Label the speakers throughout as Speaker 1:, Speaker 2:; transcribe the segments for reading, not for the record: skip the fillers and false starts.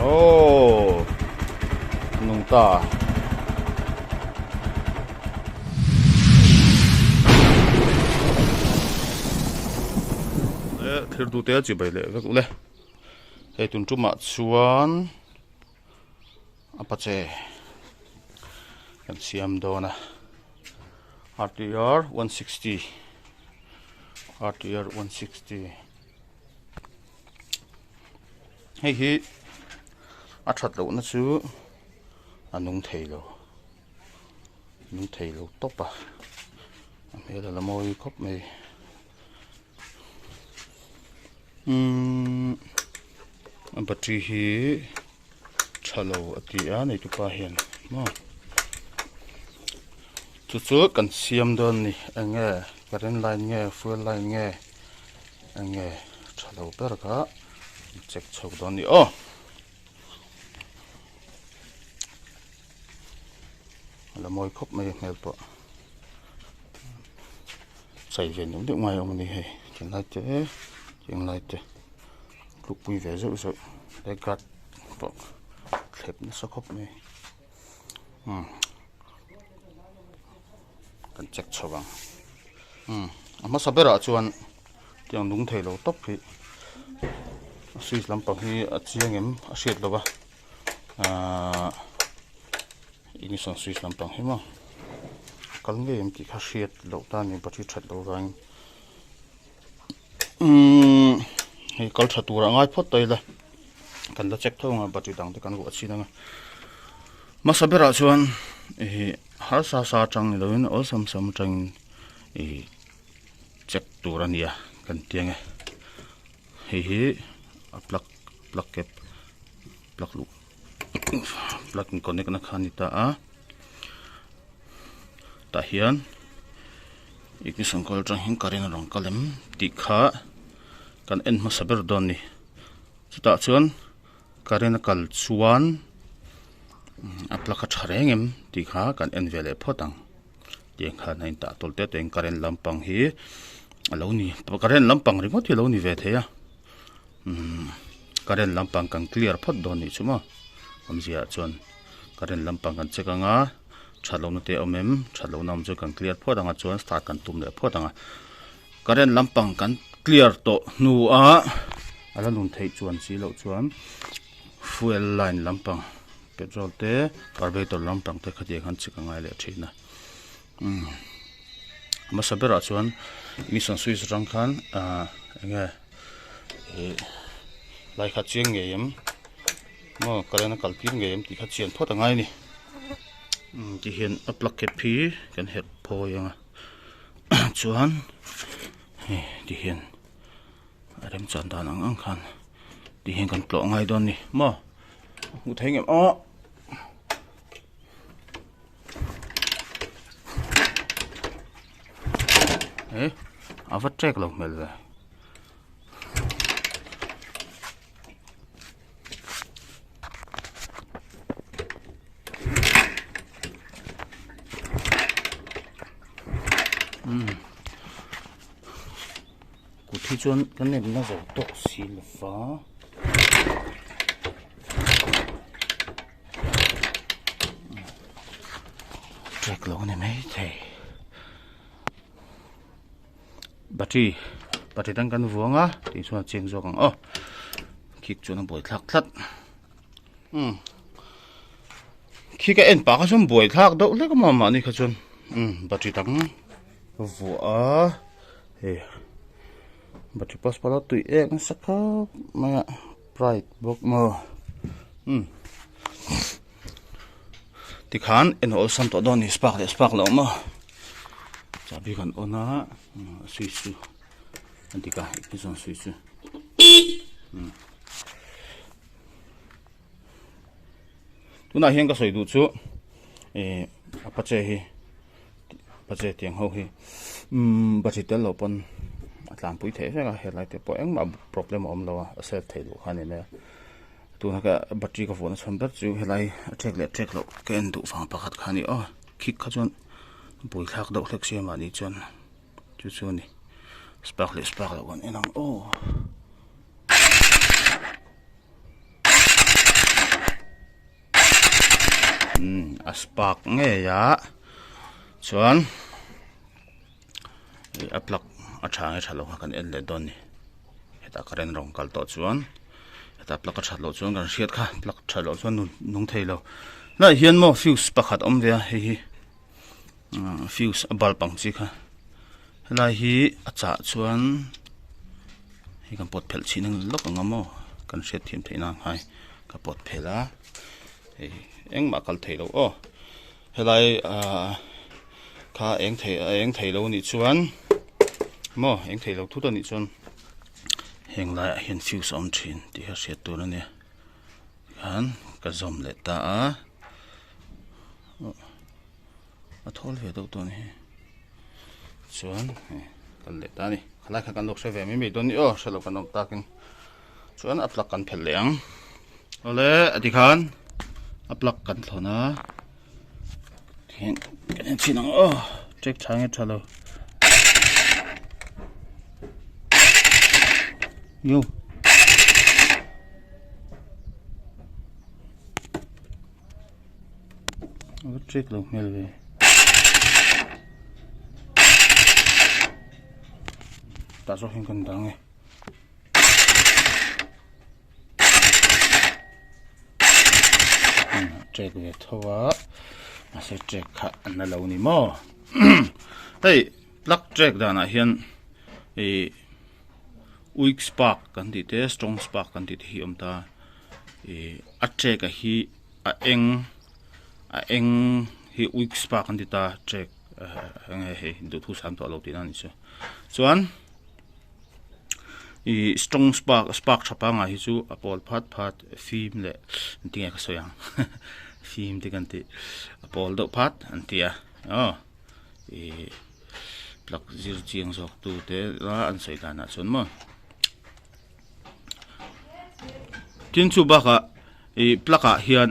Speaker 1: Oh, nung ta. Thir du te chi bai le vek le. Hei tun tuma chuan Apache kan siam dona. RTR 160. RTR 160. Hei hi a that lo na chu nung thei lo. Nung thei lo top a. Me la moi khop me. Battery hi chalo atia nei tu pa hian mo chu kan siam don ni ange current line nge fuel line nge ange chalo per ka check chok don ni o la moi khop mai mel po sai ven ni ngai om ni he chen lai te lúc pui về rồi để gạt bộ khép nó sắp khóc này cần check cho bằng mà sao bây giờ chuan tiếng đúng thầy lâu tóc thì suy làm bằng thì chiang em sét đâu ba ini son suy làm bằng hết mà cái này em chỉ khá sét lâu ta nên bắt chỉ chặt lâu rồi hei kal tha tur angai phot toila kan la check thonga battery dang te kan go chi danga masabera chuan har sa chang ni loin ol sam chang check tur ania kan tianga hi plug cap plug lu plug connect na khani ta a ta hian ignition coil tang hin karin rong kalem ti kha kan en ma saber don ni chuta chuan karen kal chuan aplaka tharengem ti kha kan en vele photang tiang kha nain ta tolte teng karen lampang hi alo ni karen lampang ringo thi lo ni ve theya karen lampang kan clear phot don ni chuma amzia chuan karen lampang kan chekanga thalo na te omem thalo nam chu kan clear photanga chuan start kan tum le photanga karen lampang kan clear to nu a ala nun thei chuan chi lo chuan fuel line lampang petrol te carburetor lampang te khati khan chika ngai le thina ma sabera chuan ignition switch rang khan enge lai kha chiang nge yam mo karena kalpir nge yam ti kha chian phota ngai ni ti hian a plug ke phi kan het pho yanga chuan ti hian rem chan dan ang khan ti hian kan plo ngai don ni mo u thei ngem o avat trek lo mel ve thì chuan cái này nó dầu tốc xì là phá check lỗ này mấy thầy battery đang cần vuông á thì chuan chênh rồi càng kick chuan nó bồi thắc thắt khi cái end bạc chuan bồi thắc đâu lấy cái mà này cái chuan battery đang vuông battery pas pala tui ek saka maya bright bok mo ti khan en ol sam to don ni spark lo mo chabi kan ona switch antika ignition switch tuna hian ka soi du chu Apache hi Apache tiang ho hi battery tel lo pon làm bụi thế ra hiện lại thì bỏ em mà problem om lo a self thầy lu khan ne tu na ka battery ka phone chon ber chu helai check lo ken du fa pakhat khani kick kha chon bui thak do hlek se ma ni chon chu ni spark lo wan enang a spark nge ya chuan a plug a thang e thalo kan en le don ni heta current rong kal to chuan heta plug a thalo chuan kan hriat kha plug thalo chuan nung thei lo na hian mo fuse pakhat om ve hi fuse a bal pang chi kha lai hi a cha chuan hi kan pot phel chin lok angamo kan hriat thim theina hai ka pot phela eng ma kal thei lo o helai kha eng thei lo ni chuan mo eng thei lo thu ta ni chuan heng lai hian fuse on thin ti ha hriat tur ani han ka zom le ta a thol ve do to ni chuan kan le ta ni khalai kha kan lok se ve mi don ni o shalo kan nok takin chuan a plug kan phel leang ole ati khan a plug kan thlona kan chinang o check thang e thalo yo check lo mel ve ta so hin kan dang e check ve thowa a se check kha an lo ni mo hey plug check dana hian weak spark kan ti te strong spark kan ti hi om ta a check a hi a eng hi weak spark kan ti ta check nge he du thu sam to lo ti na ni chu chuan strong spark thapa nga hi chu a pol phat film le tinga ka soyang film ti kan ti a pol do phat an tia plug zir chiang zok tu te la an sei dana chun mo tin chu ba ka plug a hian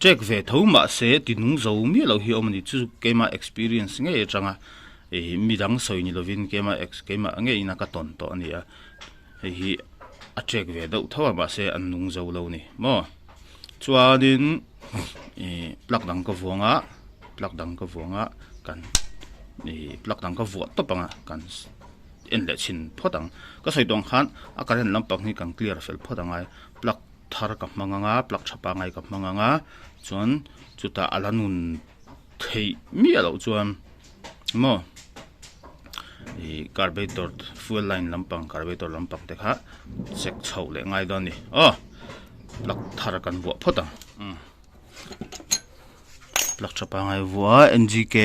Speaker 1: check ve tho ma se ti nung zo mi lo hi omni chu kema experience nge changa midang soi ni lovin kema nge ina ka ton to ania hi a check ve do thawa ma se an nung zo lo ni mo chuanin plug dang ka vuanga kan plug dang ka vuat to panga kan en le chin phodang ka sai tong khan a current lampang ni kan clear fel phodanga plug thar ka manganga plug chapa ngai ka manganga chuan chuta alanun thei mi alo chuan mo carburetor fuel line lampang carburetor lampang te kha check chho le ngai don ni plug thar kan vuat phodang plug chapa ngai vuwa ngk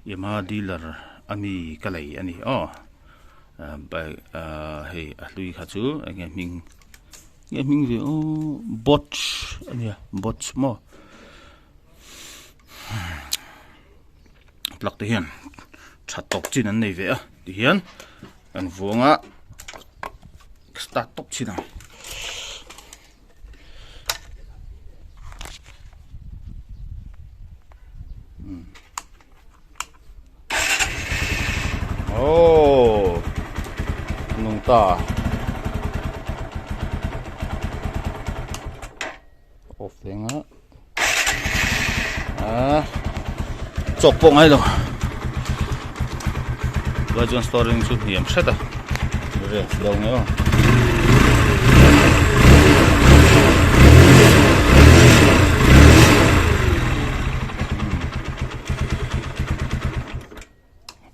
Speaker 1: yama dealer ami kalai ani by hey lui kha chu nge ming ve botch ania botch mo plug te hian thatok chin an nei ve a ti hian an vuanga start top china nung ta off lenga chok po ngai lo version storing chu hiam seta re lo nge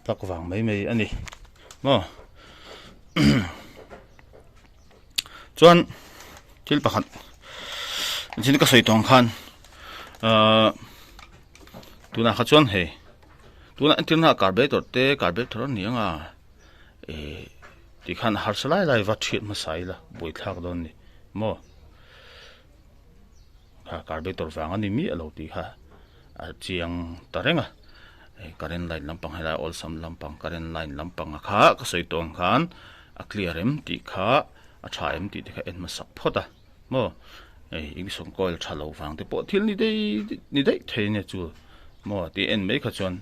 Speaker 1: plug vàng mấy anh đi mo chuan til pakhat jin ka soi tong khan tuna kha chuan he tuna antina carburetor ni anga ti khan har salai lai va thit ma sai la boi thak don ni mo ka carburetor wang ani mi alo ti kha a chiang tarenga current line lampang hala all sam lampang current line lampang kha ka soi tong khan a clear em ti kha a tha em ti kha en ma sak phota mo ing song coil thalo wang te po thil ni dei theine chu mo ti en mai kha chon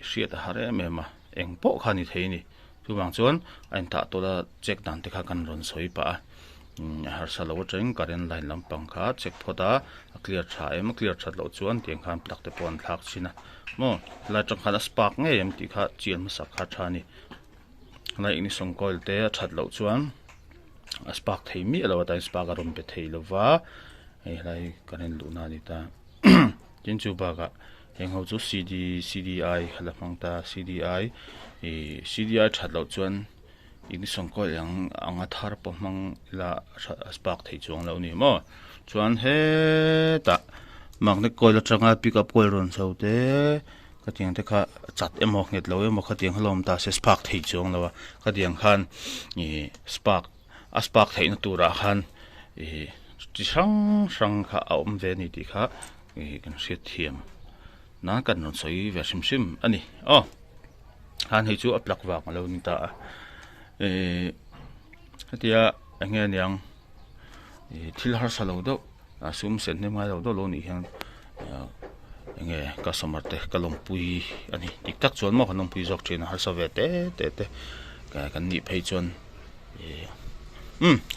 Speaker 1: hriat a hare me ma eng po kha ni theini chu wang chon an ta to la check dan te kha kan ron soi pa har sa lo cheng current line lampang kha check phoda clear tha em clear that lo chuan tiang khan plak te pon thak china mo la chang khan spark nge em ti kha chian ma sak kha thani lai ini song coil te that lo chuan spark thei mi lo ta spark arom pe thei lo wa ei lai current lu na ni ta chin chu ba ga heng ho chu CDI hala mang ta CDI CDI that lo chuan ini song coil yang anga thar po mang la spark thei chuang lo ni mo chuan he ta magnet coil atanga pick up coil ron so te ka tiang te kha chat emo nget lo emo kha tiang halom ta se spark thei chuang lo ka tiang khan spark thei na tura khan chi sang kha om ve ni ti kha kan set thiam na kan non soi ve sim ani han hei chu aplak wa lo ni ta hatia angen yang thil har salo do asum sen ne ma lo do lo ni hian enge customer te kalom pui ani tik tak chon mo khanom pui jok thin har sa ve te ka kan ni phei chon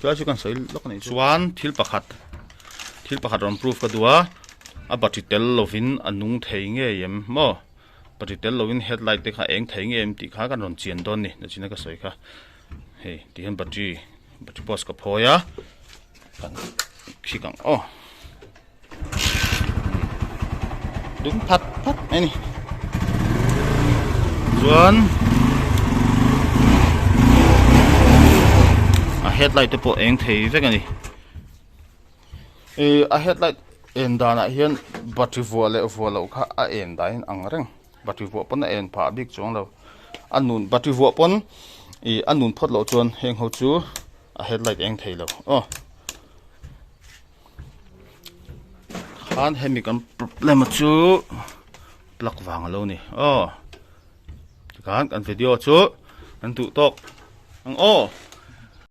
Speaker 1: klasi kan soil lok nei chuan thil pakhat ron proof ka duwa a battery tel lovin anung thei nge yem mo battery tel lovin headlight te kha eng thei nge em ti kha kan ron chian don ni na china ka soi kha he ti han battery post ka phoya kan khikang đúng thật này chuan headlight te po eng thei vek ani headlight en dana hian battery vo lo kha a en dain ang reng battery vo pon a en pha bik chong lo anun battery vo pon anun phot lo chuan heng ho chu a headlight eng thei lo khan hemi kan problem chu plak wang lo ni kan video chu an tu tok ang